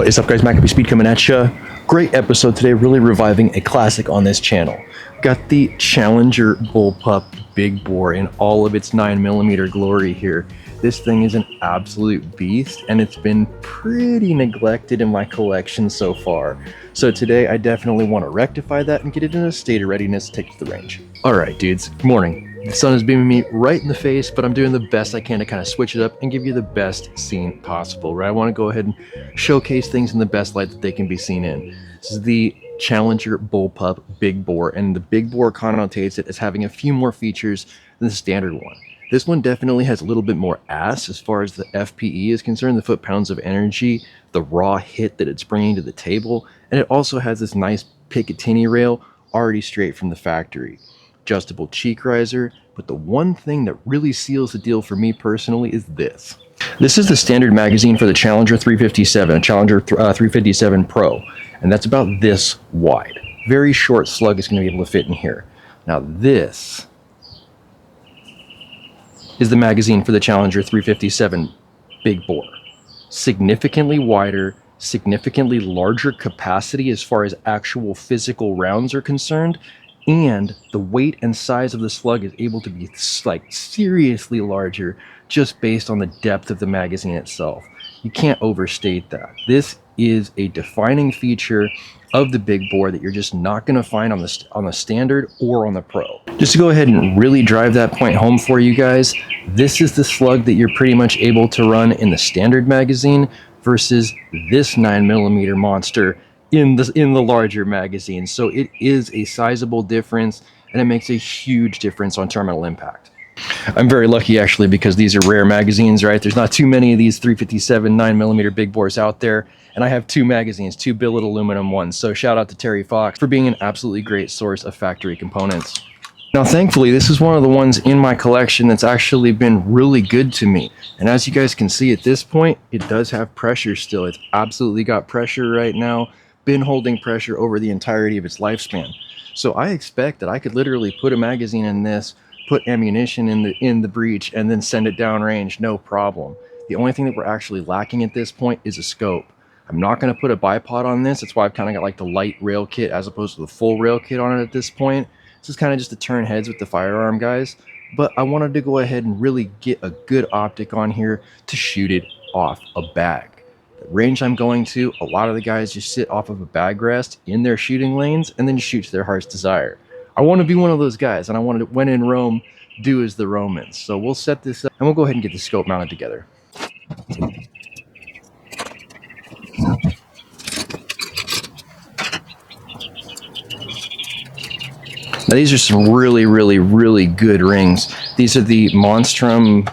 What is up, guys? MACABESPEED coming at you. Great episode today, really reviving a classic on this channel. Got the Challenger Bullpup Big Bore in all of its 9mm glory here. This thing is an absolute beast, and it's been pretty neglected in my collection so far. So today I definitely want to rectify that and get it in a state of readiness to take it to the range. Alright dudes, good morning. The sun is beaming me right in the face, but I'm doing the best I can to kind of switch it up and give you the best scene possible, right? I want to go ahead and showcase things in the best light that they can be seen in. This is the Challenger Bullpup Big Bore, and the Big Bore connotates it as having a few more features than the standard one. This one definitely has a little bit more ass as far as the FPE is concerned, the foot-pounds of energy, the raw hit that it's bringing to the table, and it also has this nice Picatinny rail already straight from the factory. Adjustable cheek riser, but the one thing that really seals the deal for me personally is this. This is the standard magazine for the Challenger 357, Challenger 357 Pro, and that's about this wide. Very short slug is going to be able to fit in here. Now this is the magazine for the Challenger 357 Big Bore. Significantly wider, significantly larger capacity as far as actual physical rounds are concerned, and the weight and size of the slug is able to be like seriously larger just based on the depth of the magazine itself. You can't overstate that. This is a defining feature of the Big Bore that you're just not going to find on the standard or on the Pro. Just to go ahead and really drive that point home for you guys, this is the slug that you're pretty much able to run in the standard magazine versus this 9mm monster in the larger magazine. So it is a sizable difference, and it makes a huge difference on terminal impact. I'm very lucky actually, because these are rare magazines, right? There's not too many of these 357 9mm Big Bores out there, and I have two magazines, two billet aluminum ones. So shout out to Terry Fox for being an absolutely great source of factory components. Now thankfully, this is one of the ones in my collection that's actually been really good to me. And as you guys can see at this point, it does have pressure still. It's absolutely got pressure right now. Been holding pressure over the entirety of its lifespan. So I expect that I could literally put a magazine in this, put ammunition in the breech, and then send it downrange, no problem. The only thing that we're actually lacking at this point is a scope. I'm not going to put a bipod on this. That's why I've kind of got like the light rail kit as opposed to the full rail kit on it at this point. This is kind of just to turn heads with the firearm guys, but I wanted to go ahead and really get a good optic on here to shoot it off a bag. The range I'm going to, a lot of the guys just sit off of a bag rest in their shooting lanes and then shoot to their heart's desire. I want to be one of those guys, and I want to, when in Rome, do as the Romans. So we'll set this up and we'll go ahead and get the scope mounted together. Now these are some really good rings. These are the Monstrum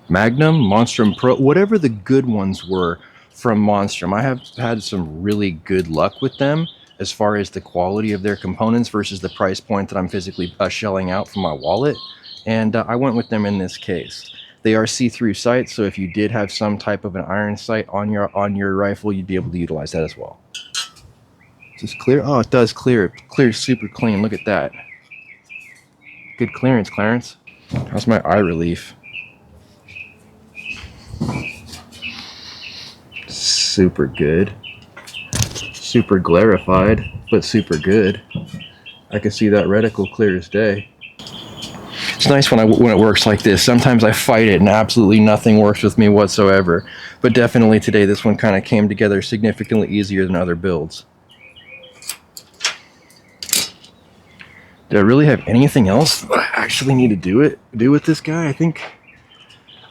Magnum, Monstrum Pro, whatever the good ones were from Monstrum. I have had some really good luck with them as far as the quality of their components versus the price point that I'm physically shelling out from my wallet, and I went with them in this case. They are see-through sights, so if you did have some type of an iron sight on your rifle, you'd be able to utilize that as well. Is this clear? Oh, it does clear. It clears super clean. Look at that. Good clearance, Clarence. How's my eye relief? Super good. Super glarified, but super good. I can see that reticle clear as day. It's nice when it works like this. Sometimes I fight it and absolutely nothing works with me whatsoever. But definitely today this one kind of came together significantly easier than other builds. Did I really have anything else that I actually need to do with this guy? I think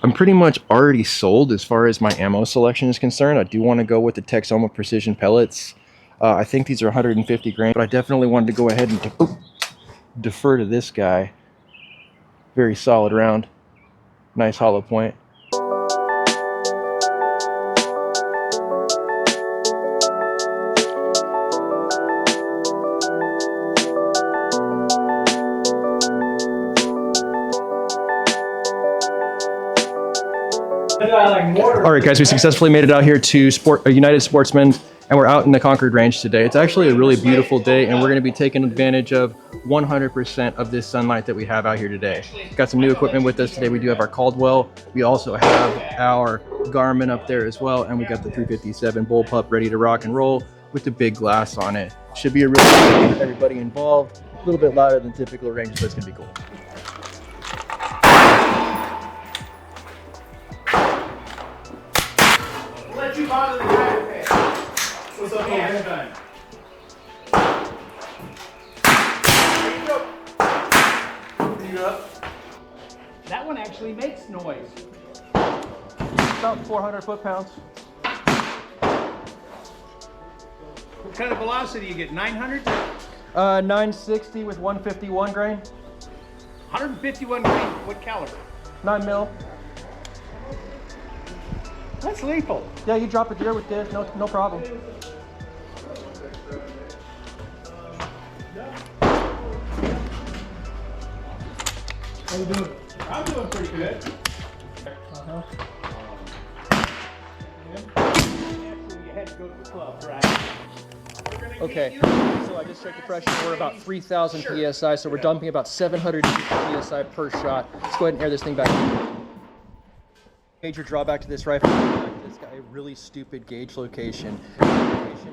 I'm pretty much already sold as far as my ammo selection is concerned. I do want to go with the Texoma Precision Pellets. I think these are 150 grain, but I definitely wanted to go ahead and defer to this guy. Very solid round. Nice hollow point. All right, guys, we successfully made it out here to United Sportsman and we're out in the Concord Range today. It's actually a really beautiful day, and we're going to be taking advantage of 100% of this sunlight that we have out here today. Got some new equipment with us today. We do have our Caldwell. We also have our Garmin up there as well, and we got the 357 Bullpup ready to rock and roll with the big glass on it. Should be a really good day for everybody involved. A little bit louder than typical range, but it's going to be cool. Let you bother the guy to pay. What's up, AIRGUN? That one actually makes noise. About 400 foot-pounds. What kind of velocity you get? 900? 960 with 151 grain. 151 grain. What caliber? 9 mil. That's lethal. Yeah, you drop a deer with this, no problem. How you doing? I'm doing pretty good. Actually, you had to go to the club, right? Okay, so I just checked the pressure. We're about 3,000 PSI, so we're dumping about 700 PSI per shot. Let's go ahead and air this thing back. Major drawback to this rifle, it's got a really stupid gauge location.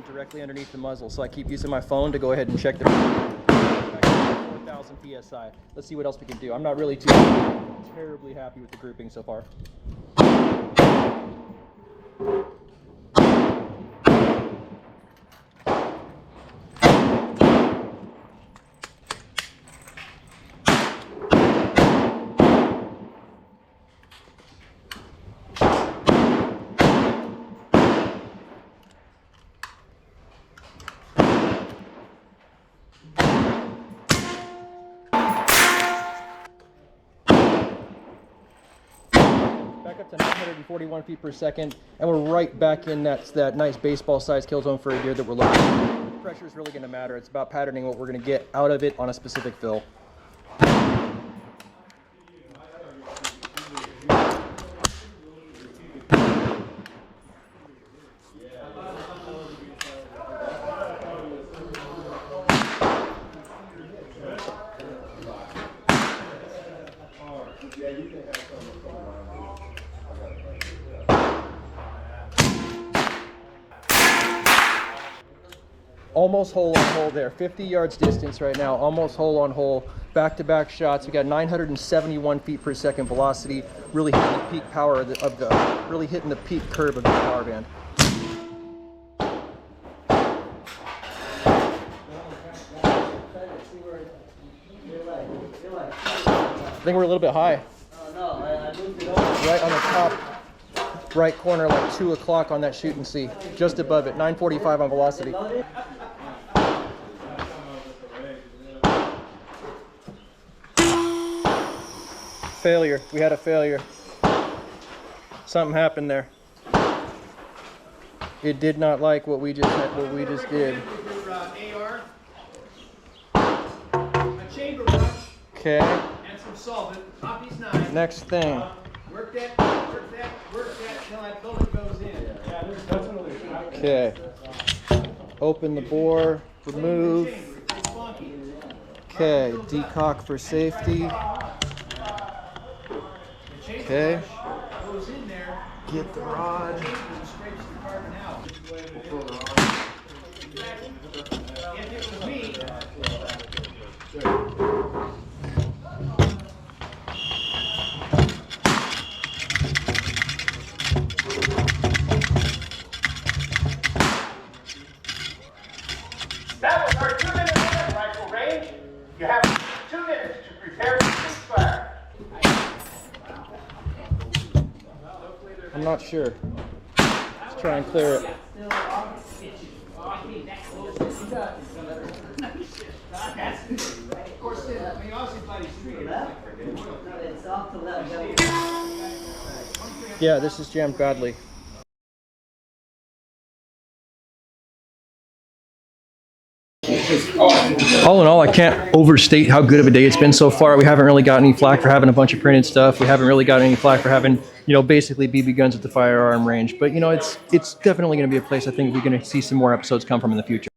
Directly underneath the muzzle, so I keep using my phone to go ahead and check the 4,000 PSI. Let's see what else we can do. I'm not really too terribly happy with the grouping so far. Back up to 941 feet per second, and we're right back in that nice baseball-sized kill zone for a deer that we're looking for. Pressure is really going to matter. It's about patterning what we're going to get out of it on a specific fill. Almost hole on hole there, 50 yards distance right now, almost hole on hole, back-to-back shots. We got 971 feet per second velocity, really hitting the peak power really hitting the peak curve of the power band. I think we're a little bit high. Right on the top right corner, like 2 o'clock on that shoot and see, just above it, 945 on velocity. Failure. We had a failure. Something happened there. It did not like what we just did. AR, a chamber brush, Okay. and some solvent. Poppy's knife. Next thing. Work that till that bullet goes in. Yeah, there's definitely. Okay. Open the bore. Remove. Okay. Decock for safety. Okay. Get the rod. If it was me, that was our 2-minute limit, rifle range. You have 2 minutes to prepare the ceasefire. I'm not sure. Let's try and clear it. Yeah, this is jammed badly. all in all, I can't overstate how good of a day it's been so far. We haven't really got any flack for having a bunch of printed stuff. We haven't really got any flack for having, basically BB guns at the firearm range. But, it's definitely going to be a place I think we're going to see some more episodes come from in the future.